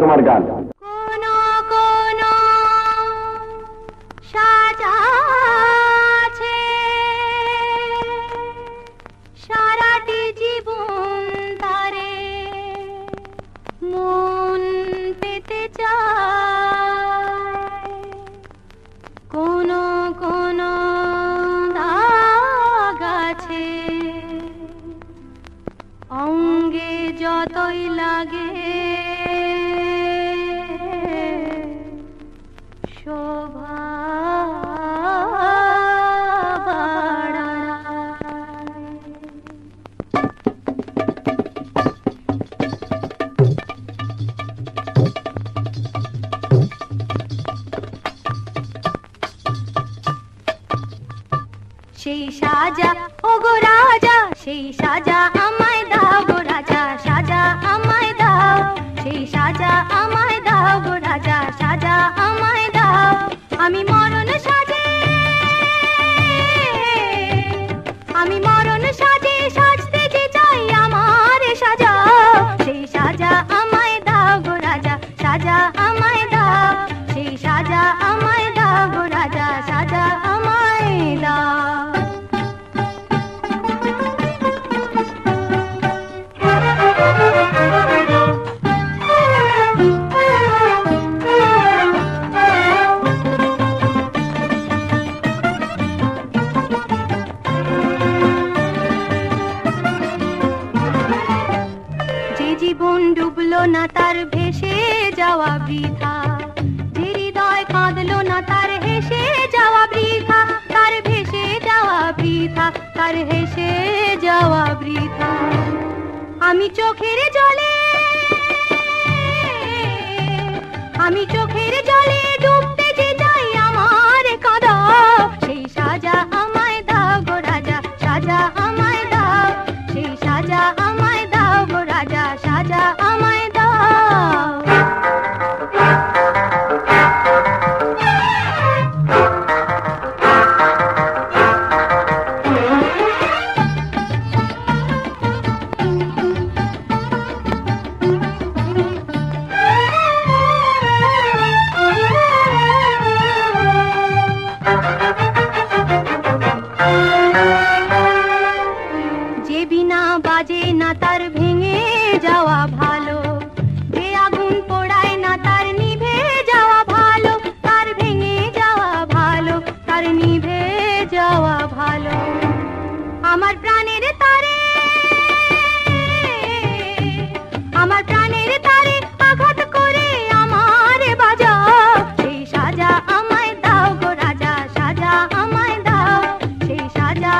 তোমার গান সারাটি জীবন তারে মন পেতে চায়, কোন কোন দাগ আছে অঙ্গে যতই লাগে শোভা সেই সাজা ও গো রাজা, সেই সাজা আমায় দাও গো রাজা, সাজা আমায় দাও, সেই সাজা আমায় দাও গো রাজা, সাজা আমায় দাও। আমি মরণ সাজে, আমি মরণ সাজে সাজতে যে চাই আমার সাজাও, সেই সাজা আমায় দাও গো রাজা, সাজা আমায় দাও, সেই সাজা আমায় দাও গো রাজা, সাজা আমায় দাও। জীবন ডুবলো না তার ভেসে যাওয়া বৃথা, যে হৃদয় কাঁদলো না তার হেসে যাওয়া বৃথা, তার ভেসে যাওয়া বৃথা, তার হেসে যাওয়া বৃথা। আমি চোখের জলে, আমি চোখের জলে ডুবতে যে যাই আমার কাঁদাও, সেই সাজা আমায় দাও গো রাজা, সাজা আমায় দাও, সেই সাজা আমায় দাও গো রাজা, সাজা আমায় দাও। যে বিনা বাজে না তার ভেঙে যাওয়া ভালো, যে আগুন পোড়ায় না তার নিভে যাওয়া ভালো, তার ভেঙে যাওয়া ভালো, তার নিভে যাওয়া ভালো। আমার প্রাণের তারে, আমার প্রাণের তারে আঘাত করে আমার বাজাও, সেই সাজা আমায় দাও গো রাজা, সাজা আমায় দাও, সেই সাজা